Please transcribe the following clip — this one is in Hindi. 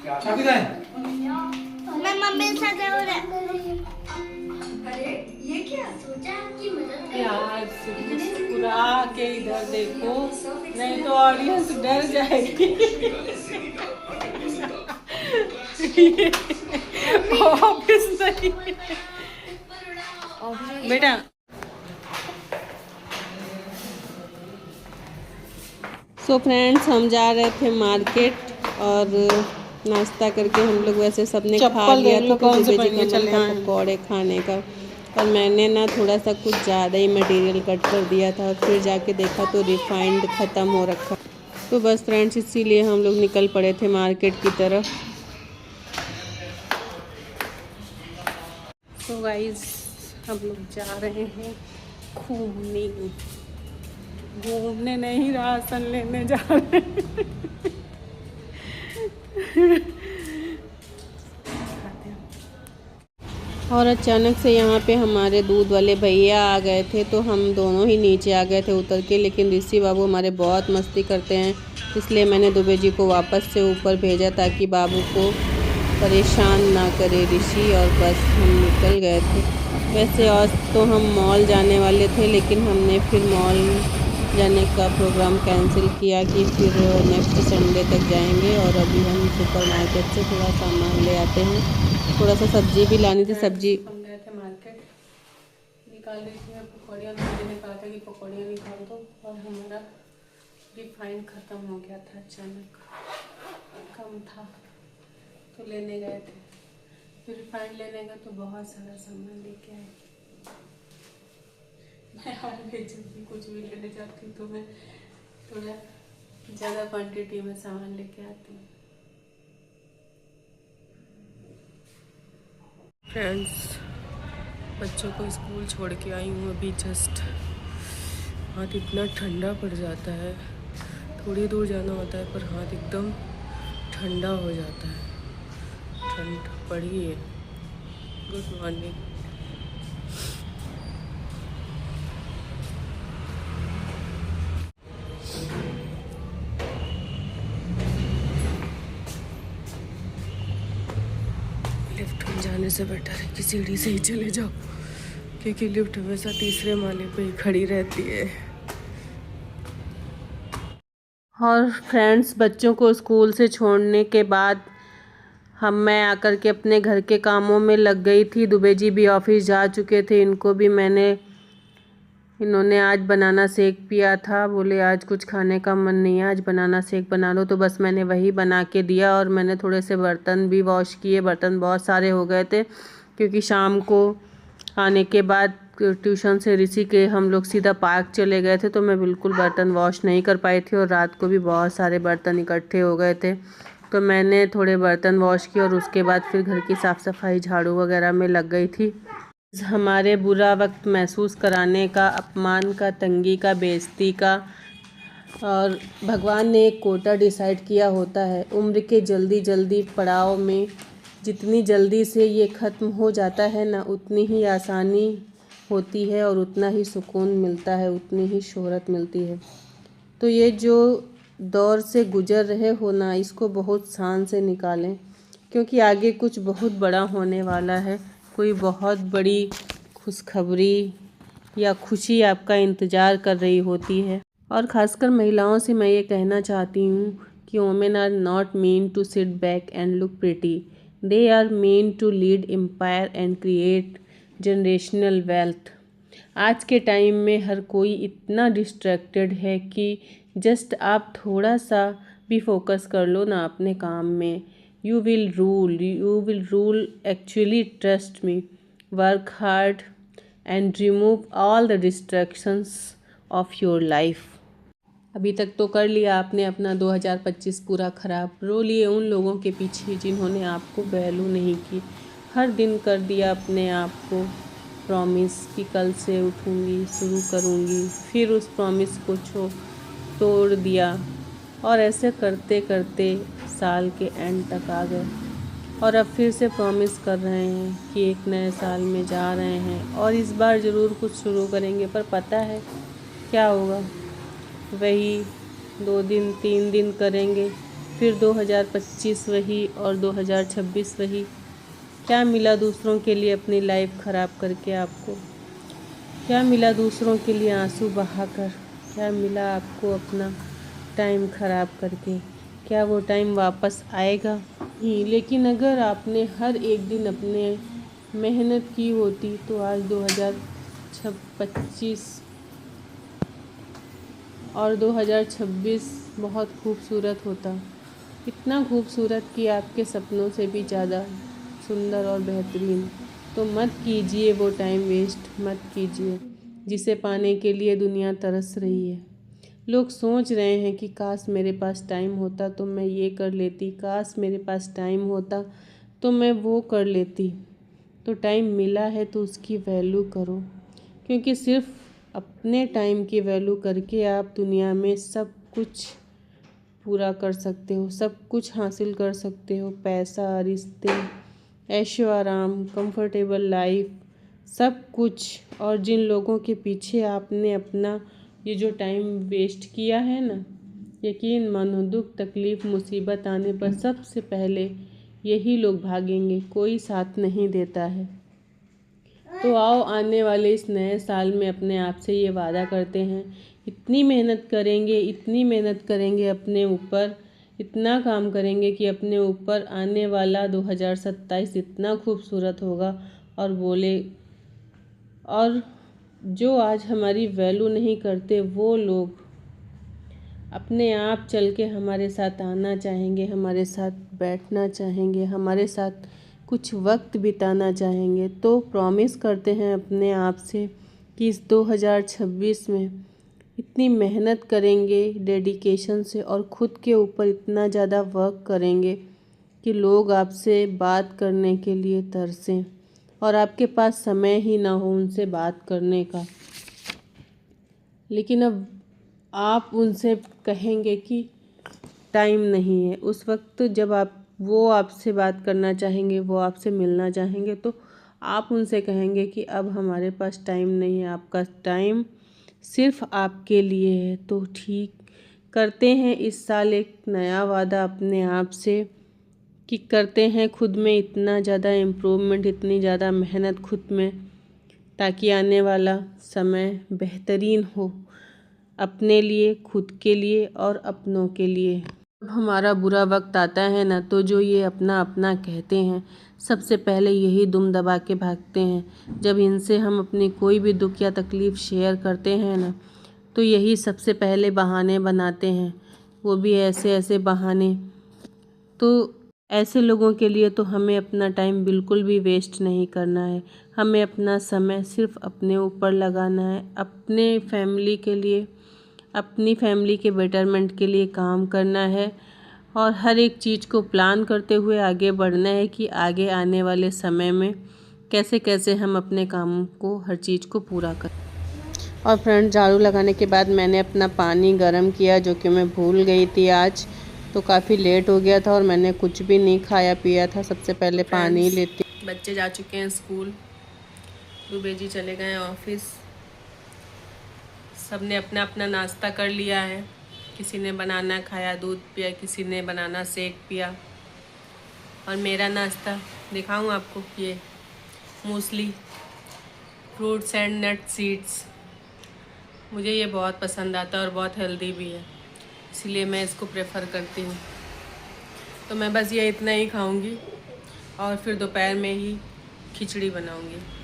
मैं मम्मी के साथ जरूर है। अरे ये क्या सोचा आपकी मदद यार मुस्कुरा के इधर देखो, नहीं तो ऑडियंस डर जाएगी। ऑफिस नहीं बेटा। सो फ्रेंड्स, हम जा रहे थे मार्केट और नाश्ता करके हम लोग वैसे सबने खा लिया था, तो दुबे जी का मन था पकौड़े खाने का, और मैंने ना थोड़ा सा कुछ ज़्यादा ही मटेरियल कट कर दिया था। फिर जाके देखा तो रिफाइंड ख़त्म हो रखा। तो बस फ्रेंड्स, इसीलिए हम लोग निकल पड़े थे मार्केट की तरफ। तो गाइस, हम लोग जा रहे हैं घूमने। घूमने नहीं, राशन लेने जा रहे हैं। और अचानक से यहाँ पे हमारे दूध वाले भैया आ गए थे, तो हम दोनों ही नीचे आ गए थे उतर के। लेकिन ऋषि बाबू हमारे बहुत मस्ती करते हैं, इसलिए मैंने दुबे जी को वापस से ऊपर भेजा ताकि बाबू को परेशान ना करे ऋषि। और बस हम निकल गए थे। वैसे और तो हम मॉल जाने वाले थे, लेकिन हमने फिर मॉल जाने का प्रोग्राम कैंसिल किया कि फिर नेक्स्ट संडे तक जाएंगे। और अभी हम सुपरमार्केट से थोड़ा सामान ले आते हैं, थोड़ा सा सब्जी भी लानी थी। सब्जी हम गए थे मार्केट, निकाल रही थी मैं पकौड़ियाँ। मैंने कहा था कि पकौड़ियाँ निकाल दो, और हमारा रिफाइंड ख़त्म हो गया था, अचानक कम था तो लेने गए थे। फिर रिफाइंड लेने गए तो बहुत सारा सामान लेके आए। मैं ऑलवेज जब भी कुछ भी लेने जाती हूँ तो मैं थोड़ा ज़्यादा क्वांटिटी में सामान लेके आती हूँ। फ्रेंड्स, बच्चों को स्कूल छोड़ के आई हूँ अभी जस्ट। हाथ इतना ठंडा पड़ जाता है, थोड़ी दूर जाना होता है पर हाथ एकदम ठंडा हो जाता है। ठंड पड़ी है। Good morning. लिफ्ट में जाने से बेटर है कि सीढ़ी से ही चले जाओ, क्योंकि लिफ्ट हमेशा तीसरे माले पे ही खड़ी रहती है। और फ्रेंड्स, बच्चों को स्कूल से छोड़ने के बाद मैं आकर के अपने घर के कामों में लग गई थी। दुबे जी भी ऑफिस जा चुके थे, इन्होंने आज बनाना शेक पिया था। बोले आज कुछ खाने का मन नहीं है, आज बनाना शेक बना लो। तो बस मैंने वही बना के दिया, और मैंने थोड़े से बर्तन भी वॉश किए। बर्तन बहुत सारे हो गए थे, क्योंकि शाम को आने के बाद ट्यूशन से ऋषि के हम लोग सीधा पार्क चले गए थे, तो मैं बिल्कुल बर्तन वॉश नहीं कर पाई थी। और रात को भी बहुत सारे बर्तन इकट्ठे हो गए थे, तो मैंने थोड़े बर्तन वॉश किए और उसके बाद फिर घर की साफ़ सफाई झाड़ू वगैरह में लग गई थी। हमारे बुरा वक्त महसूस कराने का, अपमान का, तंगी का, बेइज्जती का, और भगवान ने एक कोटा डिसाइड किया होता है। उम्र के जल्दी जल्दी पड़ाव में जितनी जल्दी से ये ख़त्म हो जाता है ना, उतनी ही आसानी होती है और उतना ही सुकून मिलता है, उतनी ही शोहरत मिलती है। तो ये जो दौर से गुजर रहे हो ना, इसको बहुत शान से निकालें, क्योंकि आगे कुछ बहुत बड़ा होने वाला है। कोई बहुत बड़ी खुशखबरी या खुशी आपका इंतज़ार कर रही होती है। और ख़ासकर महिलाओं से मैं ये कहना चाहती हूँ कि women are not meant to sit back and look pretty, they are meant to lead empire and create generational wealth. आज के टाइम में हर कोई इतना डिस्ट्रैक्टेड है कि जस्ट आप थोड़ा सा भी फोकस कर लो ना अपने काम में, you will rule actually, trust me. Work hard and remove all the distractions of your life. अभी तक तो कर लिया आपने अपना 2025 पूरा ख़राब। रो लिए उन लोगों के पीछे जिन्होंने आपको वैल्यू नहीं की। हर दिन कर दिया अपने आप को प्रॉमिस कि कल से उठूँगी, शुरू करूँगी, फिर उस प्रॉमिस को तोड़ दिया, और ऐसे करते करते साल के एंड तक आ गए। और अब फिर से प्रॉमिस कर रहे हैं कि एक नए साल में जा रहे हैं और इस बार ज़रूर कुछ शुरू करेंगे, पर पता है क्या होगा? वही 2 दिन 3 दिन करेंगे, फिर 2025 वही और 2026 वही। क्या मिला दूसरों के लिए अपनी लाइफ ख़राब करके आपको? क्या मिला दूसरों के लिए आंसू बहाकर? क्या मिला आपको अपना टाइम ख़राब करके? क्या वो टाइम वापस आएगा? नहीं, लेकिन अगर आपने हर एक दिन अपने मेहनत की होती तो आज 2025 और 2026 बहुत खूबसूरत होता। इतना खूबसूरत कि आपके सपनों से भी ज़्यादा सुंदर और बेहतरीन। तो मत कीजिए वो टाइम वेस्ट, मत कीजिए जिसे पाने के लिए दुनिया तरस रही है। लोग सोच रहे हैं कि काश मेरे पास टाइम होता तो मैं ये कर लेती, काश मेरे पास टाइम होता तो मैं वो कर लेती। तो टाइम मिला है तो उसकी वैल्यू करो, क्योंकि सिर्फ अपने टाइम की वैल्यू करके आप दुनिया में सब कुछ पूरा कर सकते हो, सब कुछ हासिल कर सकते हो। पैसा, रिश्ते, ऐशो आराम, कंफर्टेबल लाइफ, सब कुछ। और जिन लोगों के पीछे आपने अपना ये जो टाइम वेस्ट किया है ना, यकीन मानो दुख, तकलीफ़, मुसीबत आने पर सबसे पहले यही लोग भागेंगे, कोई साथ नहीं देता है। तो आओ आने वाले इस नए साल में अपने आप से ये वादा करते हैं, इतनी मेहनत करेंगे, इतनी मेहनत करेंगे अपने ऊपर, इतना काम करेंगे कि अपने ऊपर आने वाला 2027 इतना खूबसूरत होगा। और जो आज हमारी वैल्यू नहीं करते वो लोग अपने आप चल के हमारे साथ आना चाहेंगे, हमारे साथ बैठना चाहेंगे, हमारे साथ कुछ वक्त बिताना चाहेंगे। तो प्रॉमिस करते हैं अपने आप से कि इस 2026 में इतनी मेहनत करेंगे डेडिकेशन से और ख़ुद के ऊपर इतना ज़्यादा वर्क करेंगे कि लोग आपसे बात करने के लिए तरसें और आपके पास समय ही ना हो उनसे बात करने का। लेकिन अब आप उनसे कहेंगे कि टाइम नहीं है। उस वक्त जब वो आपसे बात करना चाहेंगे, वो आपसे मिलना चाहेंगे, तो आप उनसे कहेंगे कि अब हमारे पास टाइम नहीं है, आपका टाइम सिर्फ आपके लिए है। तो ठीक करते हैं इस साल एक नया वादा अपने आप से कि करते हैं खुद में इतना ज़्यादा इम्प्रूवमेंट, इतनी ज़्यादा मेहनत खुद में, ताकि आने वाला समय बेहतरीन हो अपने लिए, खुद के लिए और अपनों के लिए। जब हमारा बुरा वक्त आता है ना, तो जो ये अपना अपना कहते हैं सबसे पहले यही दुम दबा के भागते हैं। जब इनसे हम अपनी कोई भी दुख या तकलीफ़ शेयर करते हैं ना, तो यही सबसे पहले बहाने बनाते हैं, वो भी ऐसे ऐसे बहाने। तो ऐसे लोगों के लिए तो हमें अपना टाइम बिल्कुल भी वेस्ट नहीं करना है। हमें अपना समय सिर्फ अपने ऊपर लगाना है, अपने फैमिली के लिए, अपनी फैमिली के बेटरमेंट के लिए काम करना है और हर एक चीज़ को प्लान करते हुए आगे बढ़ना है कि आगे आने वाले समय में कैसे कैसे हम अपने काम को, हर चीज़ को पूरा करें। और फ्रेंड, झाड़ू लगाने के बाद मैंने अपना पानी गर्म किया, जो कि मैं भूल गई थी आज, तो काफ़ी लेट हो गया था और मैंने कुछ भी नहीं खाया पिया था। सबसे पहले पानी लेती। बच्चे जा चुके हैं स्कूल, दुबे जी चले गए ऑफिस, सब ने अपना अपना नाश्ता कर लिया है। किसी ने बनाना खाया, दूध पिया, किसी ने बनाना शेक पिया। और मेरा नाश्ता दिखाऊं आपको, ये मूसली, फ्रूट्स एंड नट सीड्स। मुझे ये बहुत पसंद आता है और बहुत हेल्दी भी है, इसलिए मैं इसको प्रेफर करती हूँ। तो मैं बस ये इतना ही खाऊंगी और फिर दोपहर में ही खिचड़ी बनाऊंगी।